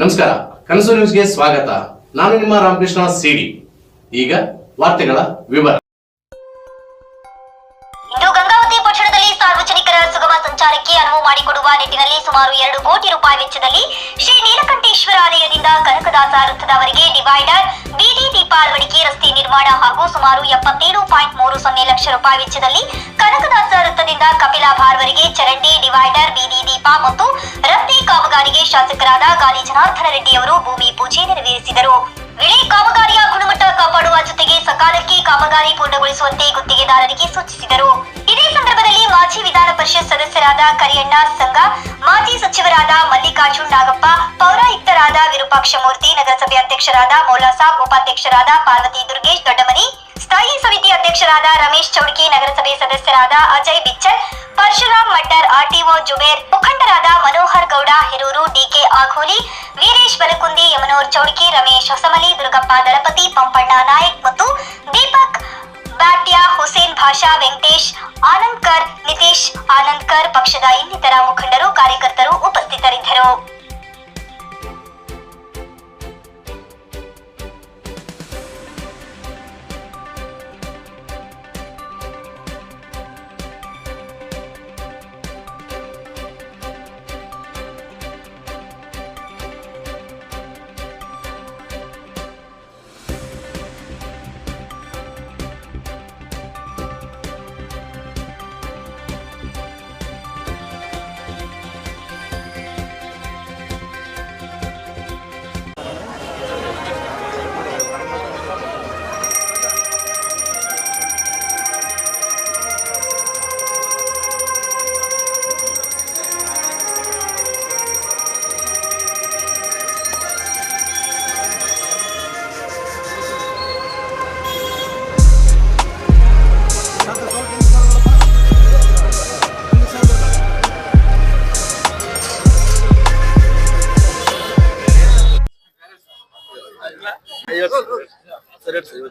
ನಮಸ್ಕಾರ, ಕನಸು ನ್ಯೂಸ್ಗೆ ಸ್ವಾಗತ. ನಾನು ನಿಮ್ಮ ರಾಮಕೃಷ್ಣ ಸಿಡಿ. ಈಗ ವಾರ್ತೆಗಳ ವಿವರ. ಇಂದು ಗಂಗಾವತಿ ಪಟ್ಟಣದಲ್ಲಿ ಸಾರ್ವಜನಿಕರ ಸುಗಮ ಸಂಚಾರಕ್ಕೆ ಅನುವು ಮಾಡಿಕೊಡುವ ನಿಟ್ಟಿನಲ್ಲಿ ಸುಮಾರು 2 ಕೋಟಿ ರೂಪಾಯಿ ವೆಚ್ಚದಲ್ಲಿ ಶ್ರೀ ನೀಲಕಂಠೇಶ್ವರ ಆಲಯದಿಂದ ಕನಕದಾಸ ವೃತ್ತದವರೆಗೆ ಡಿವೈಡರ್, ಬೀದಿ ದೀಪ ಅಳವಡಿಕೆ, ರಸ್ತೆ ನಿರ್ಮಾಣ ಹಾಗೂ ಸುಮಾರು 77.30 ಲಕ್ಷ ರೂಪಾಯಿ ವೆಚ್ಚದಲ್ಲಿ ಕನಕದಾಸ ವೃತ್ತದಿಂದ ಕಪಿಲಾಭಾರ್ವರೆಗೆ ಚರಂಡಿ, ಡಿವೈಡರ್, ಬೀದಿ ದೀಪ ಮತ್ತು ರಸ್ತೆ ಕಾಮಗಾರಿಗೆ ಶಾಸಕರಾದ ಗಾಲಿ ಜನಾರ್ದನ ರೆಡ್ಡಿ ಅವರು ಭೂಮಿ ಪೂಜೆ ನೆರವೇರಿಸಿದರು. ಇಡೀ ಕಾಮಗಾರಿಯ ಗುಣಮಟ್ಟ ಕಾಪಾಡುವ ಜೊತೆಗೆ ಸಕಾಲಕ್ಕೆ ಕಾಮಗಾರಿ ಪೂರ್ಣಗೊಳಿಸುವಂತೆ ಗುತ್ತಿಗೆದಾರರಿಗೆ ಸೂಚಿಸಿದರು. ಇದೇ ಸಂದರ್ಭದಲ್ಲಿ ಮಾಜಿ ವಿಧಾನ ಪರಿಷತ್ ಸದಸ್ಯರಾದ ಕರಿಯಣ್ಣ ಸಂಘ, ಮಾಜಿ ಸಚಿವರಾದ ಮಲ್ಲಿಕಾರ್ಜುನ್ ನಾಗಪ್ಪ, ಪೌರಾಯುಕ್ತರಾದ ವಿರೂಪಾಕ್ಷಮೂರ್ತಿ, ನಗರಸಭೆ ಅಧ್ಯಕ್ಷರಾದ ಮೌಲಾಸಾಬ್, ಉಪಾಧ್ಯಕ್ಷರಾದ ಪಾರ್ವತಿ ದುರ್ಗೇಶ್ ದೊಡ್ಡಮನಿ, ಸ್ಥಾಯಿ ಸಮಿತಿ ಅಧ್ಯಕ್ಷರಾದ ರಮೇಶ್ ಚೌಡ್ಕಿ, ನಗರಸಭೆ ಸದಸ್ಯರಾದ ಅಜಯ್ ಬಿಚ್ಚಲ್, ಪರಶುರಾಮ್ ಮಟ್ಟರ್, ಆರ್ಟಿಒ ಜುಬೇರ್, ಮುಖಂಡರಾದ ಮನೋಹರ್ ಗೌಡ ಹಿರೂರು, ಡಿಕೆ ಆಘೋಲಿ, ವೀರೇಶ್ ಬಲಕುಂದಿ, ಯಮನೂರ್ ಚೌಡ್ಕಿ, ರಮೇಶ್ ಹೊಸಮಲಿ, ದುರ್ಗಪ್ಪ ದಳಪತಿ, ಪಂಪಣ್ಣ ನಾಯಕ್ ಮತ್ತು ದೀಪಕ್ ಬಾಟ್ಯಾ, ಹುಸೇನ್ ಭಾಷಾ, ವೆಂಕಟೇಶ್ ಆನಂದ್ಕರ್, ನಿತೇಶ್ ಆನಂದ್ಕರ್, ಪಕ್ಷದ ಇನ್ನಿತರ ಮುಖಂಡರು, ಕಾರ್ಯಕರ್ತರು ಉಪಸ್ಥಿತರಿದ್ದರು.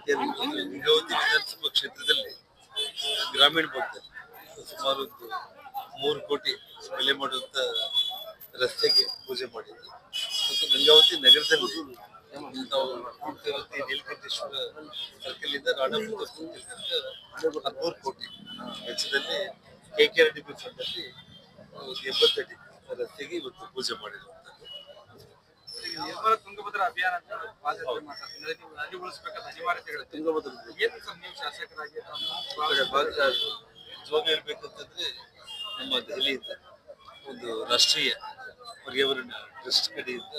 ಗಂಗಾವತಿ ವಿಧಾನಸಭಾ ಕ್ಷೇತ್ರದಲ್ಲಿ ಗ್ರಾಮೀಣ ಭಾಗದಲ್ಲಿ ಸುಮಾರು 3 ಕೋಟಿ ಬೆಲೆ ಮಾಡುವಂತ ರಸ್ತೆಗೆ ಪೂಜೆ ಮಾಡಿದ್ವಿ. ಮತ್ತು ಗಂಗಾವತಿ ನಗರದಲ್ಲಿ ನಾವು ನೀಲಕಂಠೇಶ್ವರ ಸರ್ಕಲ್ ಇಂದ ರಾಣಾಪುರ 13 ಕೋಟಿ ವೆಚ್ಚದಲ್ಲಿ KKRDB ಫಂಡ್ ಅಲ್ಲಿ 80 ಅಡಿ ರಸ್ತೆಗೆ ಇವತ್ತು ಪೂಜೆ ಮಾಡಿರುವಂತದ್ದು. ನಿರ್ಮಲ ತುಂಗಭದ್ರಾ ಅಭಿಯಾನ ಅಂತ ನದಿ ಉಳಿಸಬೇಕಾದ ಅನಿವಾರ್ಯತೆಗಳು ತುಂಗಭದ್ರಾ ಏನು ನೀವು ಶಾಸಕರಾಗಿ ಜವಾಬ್ದಾರಿ ಇರ್ಬೇಕಂತಂದ್ರೆ ನಮ್ಮ ದೆಹಲಿಯಿಂದ ಒಂದು ರಾಷ್ಟ್ರೀಯ ಪರ್ಯಾವರಣ ಟ್ರಸ್ಟ್ ಕಡೆಯಿಂದ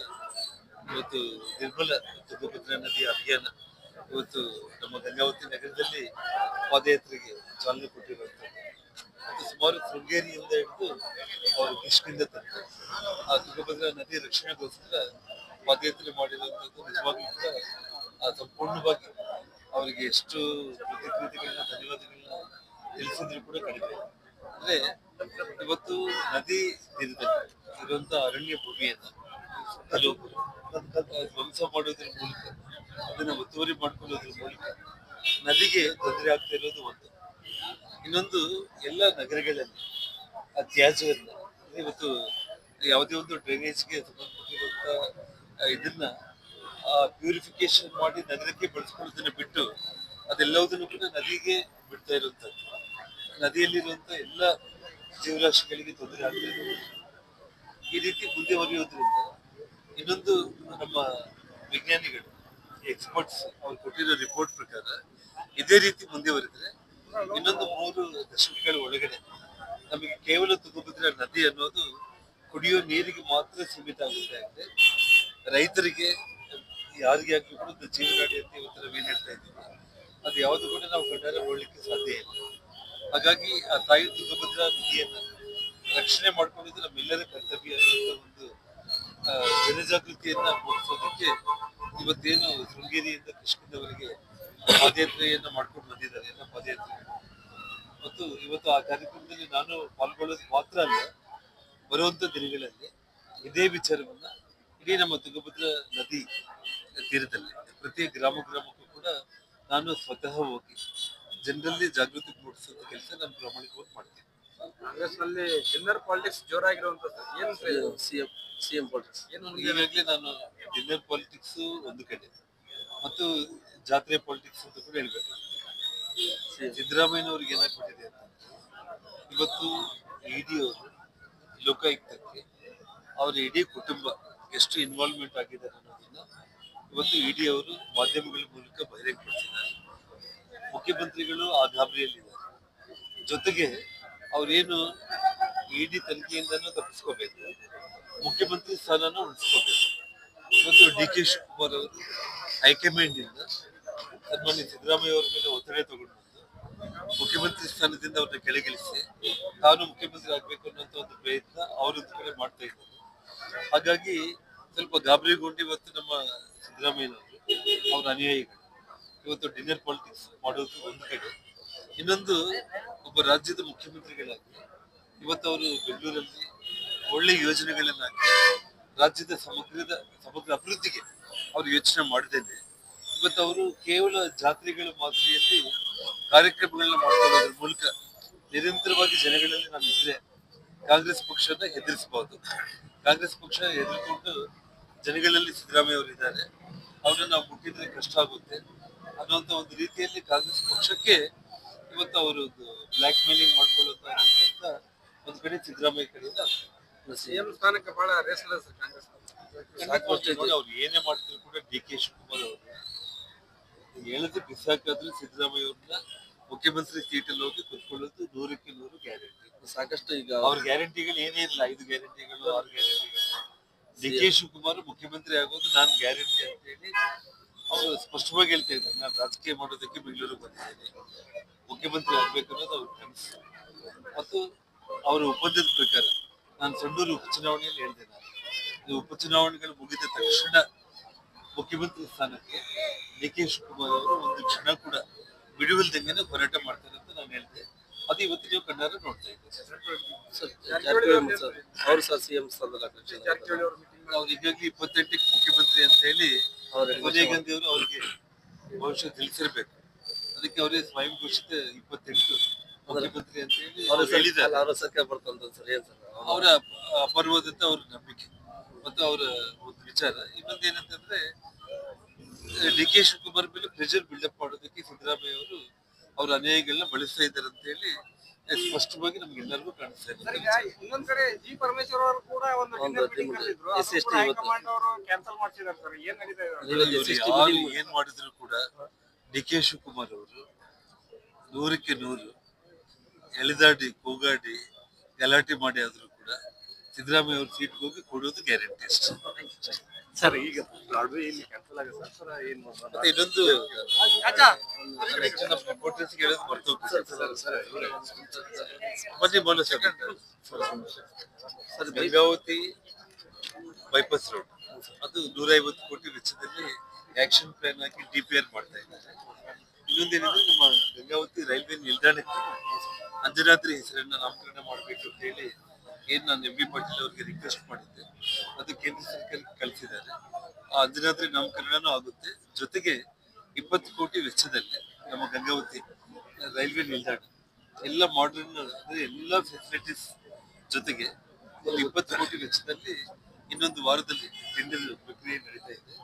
ಇವತ್ತು ನಿರ್ಮಲ ತುಂಗಭದ್ರಾ ನದಿ ಅಭಿಯಾನ ಇವತ್ತು ನಮ್ಮ ಗಂಗಾವತಿ ನಗರದಲ್ಲಿ ಪಾದಯಾತ್ರೆಗೆ ಚಾಲನೆ ಕೊಟ್ಟಿರುವಂಥದ್ದು. ಮತ್ತು ಸುಮಾರು ಶೃಂಗೇರಿಯಿಂದ ಹಿಡಿದು ಅವರು ಕಿಷ್ಕಿಂದ ತನಕ ಆ ತುಂಗಭದ್ರಾ ನದಿ ರಕ್ಷಣೆಗೋಸ್ಕರ ಪಾದಯಾತ್ರೆ ಮಾಡಿರುವಂಥದ್ದು ನಿಜವಾಗ್ಲೂ ಕೂಡ ಸಂಪೂರ್ಣವಾಗಿ ಅವರಿಗೆ ಎಷ್ಟು ಪ್ರತಿಕ್ರಿಯೆಗಳನ್ನ ಧನ್ಯವಾದಗಳನ್ನ ತಿಳಿಸಿದ್ರು ಕೂಡ ಕಡಿಮೆ. ಅಂದ್ರೆ ಇವತ್ತು ನದಿ ತೀರದಲ್ಲಿ ಇರುವಂತ ಅರಣ್ಯ ಭೂಮಿಯನ್ನ ಕೆಲವೊಬ್ಬರು ಧ್ವಂಸ ಮಾಡೋದ್ರ ಮೂಲಕ ಅದನ್ನ ಒತ್ತುವರಿ ಮಾಡ್ಕೊಳ್ಳೋದ್ರ ಮೂಲಕ ನದಿಗೆ ತೊಂದರೆ ಆಗ್ತಾ ಇರೋದು ಒಂದು. ಇನ್ನೊಂದು ಎಲ್ಲ ನಗರಗಳಲ್ಲಿ ಆ ತ್ಯಾಜ್ಯವನ್ನ ಇವತ್ತು ಯಾವುದೇ ಒಂದು ಡ್ರೈನೇಜ್ಗೆ ಸಂಬಂಧಪಟ್ಟಿರುವಂತ ಇದನ್ನ ಪ್ಯೂರಿಫಿಕೇಶನ್ ಮಾಡಿ ನಗರಕ್ಕೆ ಬಳಸ್ಕೊಳ್ಳೋದನ್ನ ಬಿಟ್ಟು ಅದೆಲ್ಲವುದನ್ನು ಕೂಡ ನದಿಗೆ ಬಿಡ್ತಾ ಇರುವಂತದ್ದು. ನದಿಯಲ್ಲಿರುವಂತ ಎಲ್ಲ ಜೀವರಾಶಿಗಳಿಗೆ ತೊಂದರೆ ಆಗ್ತಾ ಇರೋದು. ಈ ರೀತಿ ಮುಂದೆ ಹೊರೆಯೋದ್ರಿಂದ ಇನ್ನೊಂದು ನಮ್ಮ ವಿಜ್ಞಾನಿಗಳು ಎಕ್ಸ್ಪರ್ಟ್ಸ್ ಅವ್ರು ಕೊಟ್ಟಿರೋ ರಿಪೋರ್ಟ್ ಪ್ರಕಾರ ಇದೇ ರೀತಿ ಮುಂದುವರೆದ್ರೆ ಇನ್ನೊಂದು 3 ದಶಕಗಳ ಒಳಗಡೆ ನಮಗೆ ಕೇವಲ ತುಂಗಭದ್ರಾ ನದಿ ಅನ್ನೋದು ಕುಡಿಯೋ ನೀರಿಗೆ ಮಾತ್ರ ಸೀಮಿತ ಆಗುತ್ತೆ. ರೈತರಿಗೆ ಯಾರಿಗೆ ಆಗ್ಲಿ ಕೂಡ ಜೀವನಾಡಿ ಅಂತ ಇವತ್ತು ನಾವು ಏನ್ ಹೇಳ್ತಾ ಇದ್ದೀವಿ ಅದು ಯಾವುದು ಕೂಡ ನಾವು ಕಣ್ಣಾರೆ ನೋಡ್ಲಿಕ್ಕೆ ಸಾಧ್ಯ ಇಲ್ಲ. ಹಾಗಾಗಿ ಆ ತಾಯಿ ತುಂಗಭದ್ರಾ ನದಿಯನ್ನ ರಕ್ಷಣೆ ಮಾಡ್ಕೊಳ್ಳೋದು ನಮ್ಮೆಲ್ಲರ ಕರ್ತವ್ಯ ಅನ್ನುವಂಥ ಒಂದು ಜನಜಾಗೃತಿಯನ್ನ ಮೂಡಿಸೋದಕ್ಕೆ ಇವತ್ತೇನು ಶೃಂಗೇರಿಯಿಂದ ಕೃಷ್ಣದವರೆಗೆ ಪಾದಯಾತ್ರೆಯನ್ನ ಮಾಡ್ಕೊಂಡು ಬಂದಿದ್ದಾರೆ ಎಲ್ಲ ಪಾದಯಾತ್ರೆ. ಮತ್ತು ಇವತ್ತು ಆ ಕಾರ್ಯಕ್ರಮದಲ್ಲಿ ನಾನು ಪಾಲ್ಗೊಳ್ಳೋದು ಮಾತ್ರ ಅಲ್ಲ, ಬರುವಂತ ದಿನಗಳಲ್ಲಿ ಇದೇ ವಿಚಾರವನ್ನ ಇಡೀ ನಮ್ಮ ತುಂಗಭದ್ರಾ ನದಿ ತೀರದಲ್ಲಿ ಪ್ರತಿ ಗ್ರಾಮಕ್ಕೂ ಕೂಡ ನಾನು ಸ್ವತಃ ಹೋಗಿ ಜನರಲ್ಲಿ ಜಾಗೃತಿ ಮೂಡಿಸುವಂತ ಕೆಲಸ ನಾನು ಪ್ರಾಮಾಣಿಕವಾಗಿ ಮಾಡ್ತೀನಿ. ಕಾಂಗ್ರೆಸ್ ನಲ್ಲಿ ಡಿನ್ನರ್ ಪಾಲಿಟಿಕ್ಸ್ ಜೋರಾಗಿರುವಂತದ್ದು ಏನು ಸಿಎಂ ಪಾಲಿಟಿಕ್ಸ್. ಈಗಾಗಲೇ ನಾನು ಡಿನ್ನರ್ ಪಾಲಿಟಿಕ್ಸ್ ಒಂದು ಕಡೆ ಮತ್ತು ಜಾತ್ರೆ ಪಾಲಿಟಿಕ್ಸ್ ಅಂತ ಕೂಡ ಹೇಳ್ಬೇಕು. ಸಿದ್ದರಾಮಯ್ಯನವ್ರಿಗೆ ಏನಾಗ್ಬಿಟ್ಟಿದೆ ಅಂತ ಇವತ್ತು ಇಡಿ ಅವರು ಲೋಕಾಯುಕ್ತಕ್ಕೆ ಅವರ ಇಡೀ ಕುಟುಂಬ ಎಷ್ಟು ಇನ್ವಾಲ್ವ್ಮೆಂಟ್ ಆಗಿದ್ದಾರೆ ಅನ್ನೋದನ್ನ ಇವತ್ತು ಇಡಿ ಅವರು ಮಾಧ್ಯಮಗಳ ಮೂಲಕ ಬಹಿರಂಗಪಡಿಸಿದ್ದಾರೆ. ಮುಖ್ಯಮಂತ್ರಿಗಳು ಆ ಗಾಬರಿಯಲ್ಲಿದ್ದಾರೆ. ಜೊತೆಗೆ ಅವ್ರೇನು ಇಡಿ ತನಿಖೆಯಿಂದನೂ ತಪ್ಪಿಸ್ಕೋಬೇಕು, ಮುಖ್ಯಮಂತ್ರಿ ಸ್ಥಾನನೂ ಉಳಿಸ್ಕೋಬೇಕು. ಇವತ್ತು ಡಿ ಕೆ ಶಿವಕುಮಾರ್ ಅವರು ಹೈಕಮಾಂಡ್ ಇಂದ ಸನ್ಮಾನ್ಯ ಸಿದ್ದರಾಮಯ್ಯ ಅವರ ಮೇಲೆ ಒತ್ತಡ ತಗೊಂಡು ಮುಖ್ಯಮಂತ್ರಿ ಸ್ಥಾನದಿಂದ ಅವ್ರನ್ನ ಕೆಳಗಿಳಿಸಿ ತಾನು ಮುಖ್ಯಮಂತ್ರಿ ಆಗ್ಬೇಕು ಅನ್ನೋಂಥ ಒಂದು ಪ್ರಯತ್ನ ಅವರೊಂದು ಕಡೆ ಮಾಡ್ತಾ ಇದ್ದಾರೆ. ಹಾಗಾಗಿ ಸ್ವಲ್ಪ ಗಾಬರಿಗೊಂಡು ಇವತ್ತು ನಮ್ಮ ಸಿದ್ದರಾಮಯ್ಯನವರು ಅವರ ಅನುಯಾಯಿಗಳು ಇವತ್ತು ಡಿನ್ನರ್ ಪಾಲಿಟಿಕ್ಸ್ ಮಾಡೋದು ಒಂದು ಕಡೆ, ಇನ್ನೊಂದು ಒಬ್ಬ ರಾಜ್ಯದ ಮುಖ್ಯಮಂತ್ರಿಗಳಾಗಿ ಇವತ್ತು ಅವರು ಬೆಂಗಳೂರಲ್ಲಿ ಒಳ್ಳೆ ಯೋಜನೆಗಳನ್ನ ಹಾಕಿ ರಾಜ್ಯದ ಸಮಗ್ರ ಅಭಿವೃದ್ಧಿಗೆ ಅವರು ಯೋಚನೆ ಮಾಡಿದ್ದೇನೆ. ಇವತ್ತು ಅವರು ಕೇವಲ ಜಾತ್ರೆಗಳ ಮಾದರಿಯಲ್ಲಿ ಕಾರ್ಯಕ್ರಮಗಳನ್ನ ಮಾಡ್ಕೊಳ್ಳೋದ್ರ ಮೂಲಕ ನಿರಂತರವಾಗಿ ಜನಗಳಲ್ಲಿ ನಾನು ಇದ್ರೆ ಕಾಂಗ್ರೆಸ್ ಪಕ್ಷನ ಹೆದರಿಸಬಹುದು. ಕಾಂಗ್ರೆಸ್ ಪಕ್ಷ ಹೆದರ್ಕೊಂಡು ಜನಗಳಲ್ಲಿ ಸಿದ್ದರಾಮಯ್ಯ ಅವರು ಇದ್ದಾರೆ, ಅವ್ರನ್ನ ನಾವು ಮುಟ್ಟಿದ್ರೆ ಕಷ್ಟ ಆಗುತ್ತೆ ಅನ್ನೋಂಥ ಒಂದು ರೀತಿಯಲ್ಲಿ ಕಾಂಗ್ರೆಸ್ ಪಕ್ಷಕ್ಕೆ ಇವತ್ತು ಅವರು ಬ್ಲಾಕ್ ಮೇಲಿಂಗ್ ಮಾಡ್ಕೊಳ್ಳುವಂತ ಒಂದು ಕಡೆ ಸಿದ್ದರಾಮಯ್ಯ ಕಡೆಯಿಂದ ಸಿಎಂ ಸ್ಥಾನಕ್ಕೆ ಬಹಳ ರೇಸ್ಲೆಸ್ ಕಾಂಗ್ರೆಸ್. ಅವ್ರು ಏನೇ ಮಾಡಿದ್ರು ಕೂಡ ಡಿ ಕೆ ಶಿವಕುಮಾರ್ ಅವರು ಹೇಳದೆ ಬಿಸಾಕಾದ್ರೂ ಸಿದ್ದರಾಮಯ್ಯ ಅವ್ರನ್ನ ಮುಖ್ಯಮಂತ್ರಿ ಸೀಟಲ್ಲಿ ಹೋಗಿ ಕೂತ್ಕೊಳ್ಳೋದು 100ಕ್ಕೆ 100 ಗ್ಯಾರಂಟಿ. ಸಾಕಷ್ಟು ಈಗ ಅವ್ರ ಗ್ಯಾರಂಟಿಗಳು ಏನೇ ಇಲ್ಲ, 5 ಗ್ಯಾರಂಟಿಗಳು 6 ಗ್ಯಾರಂಟಿಗಳು. ಡಿ ಕೆ ಶಿವಕುಮಾರ್ ಮುಖ್ಯಮಂತ್ರಿ ಆಗೋದು ನಾನು ಗ್ಯಾರಂಟಿ ಅಂತ ಹೇಳಿ ಅವರು ಸ್ಪಷ್ಟವಾಗಿ ಹೇಳ್ತಾ ಇದ್ದಾರೆ. ನಾನು ರಾಜಕೀಯ ಮಾಡೋದಕ್ಕೆ ಬೆಂಗಳೂರಿಗೆ ಬಂದಿದ್ದೇನೆ, ಮುಖ್ಯಮಂತ್ರಿ ಆಗ್ಬೇಕು ಅನ್ನೋದು ಅವ್ರ ಕನಸು. ಮತ್ತು ಅವರ ಒಪ್ಪಂದದ ಪ್ರಕಾರ ನಾನು ಸಂಡೂರು ಉಪಚುನಾವಣೆಯಲ್ಲಿ ಹೇಳಿದೆ, ನಾನು ಉಪಚುನಾವಣೆಗಳು ಮುಗಿದ ತಕ್ಷಣ ಮುಖ್ಯಮಂತ್ರಿ ಸ್ಥಾನಕ್ಕೆ ಡಿ ಕೆ ಶಿವಕುಮಾರ್ ಅವರು ಒಂದು ಕ್ಷಣ ಕೂಡ ಬಿಡುವಿಲ್ದಂಗೆ ಹೋರಾಟ ಮಾಡ್ತಾರೆ ಅಂತ ನಾನು ಹೇಳಿದೆ. ಅದು ಇವತ್ತು ನೀವು ಕಣ್ಣಾರೆ ನೋಡ್ತಾ ಇದ್ದೀವಿ. ಅವರು ಸಹ ಸಿಎಂ ಸ್ಥಾನದಲ್ಲಿ ಜಾರಕಿಹೊಳಿ ಅವರು ಮೀಟಿಂಗ್ ಅವ್ರು ಈಗಾಗಲೇ 28ಕ್ಕೆ ಮುಖ್ಯಮಂತ್ರಿ ಅಂತ ಹೇಳಿ ಸೋನಿಯಾ ಗಾಂಧಿ ಅವರು ಅವ್ರಿಗೆ ಭವಿಷ್ಯ ತಿಳಿಸಿರ್ಬೇಕು. ಅದಕ್ಕೆ ಅವರೇ ಸ್ವಯಂ ಘೋಷಿತ 28 ಮುಖ್ಯಮಂತ್ರಿ ಅಂತ ಹೇಳಿ ಹೇಳಿದ್ದಾರೆ. ಅವರ ಸರ್ಕಾರ ಬರ್ತಂತ ಸರ್ ಏನ್ ಸರ್ ಅವರ ಅಪರವಾದಂತ ಅವ್ರ ನಂಬಿಕೆ ಮತ್ತು ಅವರ ಒಂದು ವಿಚಾರ. ಇನ್ನೊಂದು ಏನಂತಂದ್ರೆ ಡಿ ಕೆ ಶಿವಕುಮಾರ್ ಮೇಲೆ ಪ್ರೆಷರ್ ಬಿಲ್ಡಪ್ ಮಾಡೋದಕ್ಕೆ ಸಿದ್ದರಾಮಯ್ಯ ಅವರು ಅವ್ರ ಅನುಯಾಯಿಗಳನ್ನ ಬಳಸ್ತಾ ಇದ್ದಾರೆ ಅಂತ ಹೇಳಿ ಸ್ಪಷ್ಟವಾಗಿ ನಮ್ಗೆಲ್ಲರಿಗೂ ಕಾಣಿಸ್ತಾ ಇದೆ. ಇನ್ನೊಂದ್ ಕಡೆ ಜಿ ಪರಮೇಶ್ವರ್ ಅವರು ಕೂಡ ಒಂದು ಡಿನ್ನರ್ ಮೀಟಿಂಗ್ ಕರೆದಿದ್ರು, ಅದು ಕೂಡ ಹೈಕಮಾಂಡ್ ಅವರು ಕ್ಯಾನ್ಸಲ್ ಮಾಡ್ತಿದ್ದಾರೆ ಸರ್. ಏನ್ ನಡೀತಾ ಇದೆ? ಯಾರು ಏನ್ ಮಾಡಿದ್ರು ಕೂಡ ಡಿ ಕೆ ಶಿವಕುಮಾರ್ ಅವರು 100ಕ್ಕೆ 100 ಎಳೆದಾಡಿ ಕೂಗಾಡಿ ಗಲಾಟೆ ಮಾಡಿ ಆದ್ರೂ ಕೂಡ ಸಿದ್ದರಾಮಯ್ಯ ಅವ್ರ ಸೀಟ್ಗೆ ಹೋಗಿ ಕೊಡೋದು ಗ್ಯಾರಂಟಿ ಅಷ್ಟೇ. ಸರ್ ಈಗ ಇಲ್ಲಿ ಕ್ಯಾನ್ಸಲ್ ಆಗುತ್ತೆ ಸರ್ ಏನ್ ಮತ್ತೆ ಇನ್ನೊಂದು ನಮ್ಮ ರಿಪೋರ್ಟರ್ಸ್ ಹೇಳೋದು ಮರ್ತೋಗ್ಬಿಟ್ಟು ಬನ್ನಿ ಬೋಲ ಸರ್ ಗಂಗಾವತಿ ಬೈಪಾಸ್ ರೋಡ್ ಅದು 150 ಕೋಟಿ ವೆಚ್ಚದಲ್ಲಿ ಆಕ್ಷನ್ ಪ್ಲಾನ್ ಹಾಕಿ DPR ಮಾಡ್ತಾ ಇದ್ದಾರೆ. ಇನ್ನೊಂದೇನಿದ್ರೆ ನಮ್ಮ ಗಂಗಾವತಿ ರೈಲ್ವೆ ನಿಲ್ದಾಣಕ್ಕೆ ಅಂಜನಾದ್ರಿ ಹೆಸರನ್ನ ನಾಮಕರಣ ಮಾಡಬೇಕು ಅಂತ ಹೇಳಿ ಏನ್ ನಾನು MB ಪಾಟೀಲ್ ಅವರಿಗೆ ರಿಕ್ವೆಸ್ಟ್ ಮಾಡಿದ್ದೆ, ಅದು ಕೇಂದ್ರ ಸರ್ಕಾರಕ್ಕೆ ಕಳಿಸಿದ್ದಾರೆ. ಆ ಅಂಜನಾದ್ರಿ ನಾಮಕರಣನೂ ಆಗುತ್ತೆ. ಜೊತೆಗೆ 20 ಕೋಟಿ ವೆಚ್ಚದಲ್ಲಿ ನಮ್ಮ ಗಂಗಾವತಿ ರೈಲ್ವೆ ನಿಲ್ದಾಣ ಎಲ್ಲ ಮಾಡರ್ನ್ ಎಲ್ಲ ಫೆಸಿಲಿಟೀಸ್ ಜೊತೆಗೆ ಒಂದು 20 ಕೋಟಿ ವೆಚ್ಚದಲ್ಲಿ ಇನ್ನೊಂದು ವಾರದಲ್ಲಿ ಟೆಂಡರ್ ಪ್ರಕ್ರಿಯೆ ನಡೀತಾ ಇದೆ.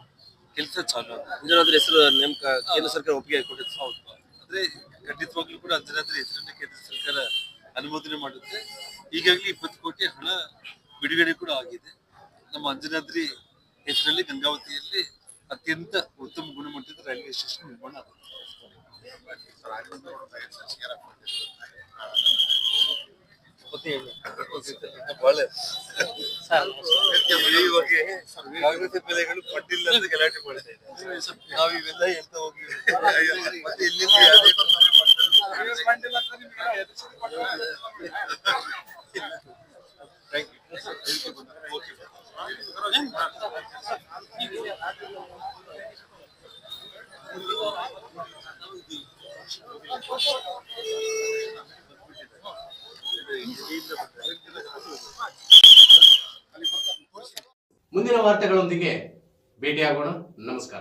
ಕೆಲಸ ಚಾಲು ಆಗಿದೆ. ಅಂಜನಾದ್ರಿ ಹೆಸರು ನೇಮಕ ಕೇಂದ್ರ ಸರ್ಕಾರ ಒಪ್ಪಿಗೆ ಕೊಟ್ಟಿದೆ. ಹೌದು, ಅಂದ್ರೆ ಖಂಡಿತವಾಗ್ಲೂ ಕೂಡ ಅಂಜನಾದ್ರಿ ಹೆಸರನ್ನ ಕೇಂದ್ರ ಸರ್ಕಾರ ಅನುಮೋದನೆ ಮಾಡುತ್ತೆ. ಈಗಾಗಲೇ 20 ಕೋಟಿ ಹಣ ಬಿಡುಗಡೆ ಕೂಡ ಆಗಿದೆ. ನಮ್ಮ ಅಂಜನಾದ್ರಿ ಹೆಸರಲ್ಲಿ ಗಂಗಾವತಿಯಲ್ಲಿ ಅತ್ಯಂತ ಉತ್ತಮ ಗುಣಮಟ್ಟದ ರೈಲ್ವೆ ಸ್ಟೇಷನ್ ನಿರ್ಮಾಣ ಆಗುತ್ತೆ. ಕಾಂಗ್ರೆಸ್ ಬೆಲೆಗಳು ಪಟ್ಟಿಲ್ಲ ಅಂತ ಗಲಾಟೆ ಮಾಡ್ತಾ ಇದ್ದಾರೆ. ನಾವ್ ಇವೆಲ್ಲ ಹೇಳ್ತಾ ಹೋಗಿ ಮತ್ತೆ ಎಲ್ಲಿಂದ ಯಾವುದೇ ತೊಂದರೆ ಮಾಡ್ತಾರೆ. Thank you. ಓಕೆ. ಮುಂದಿನ ವಾರ್ತೆಗಳೊಂದಿಗೆ ಭೇಟಿಯಾಗೋಣ. ನಮಸ್ಕಾರ.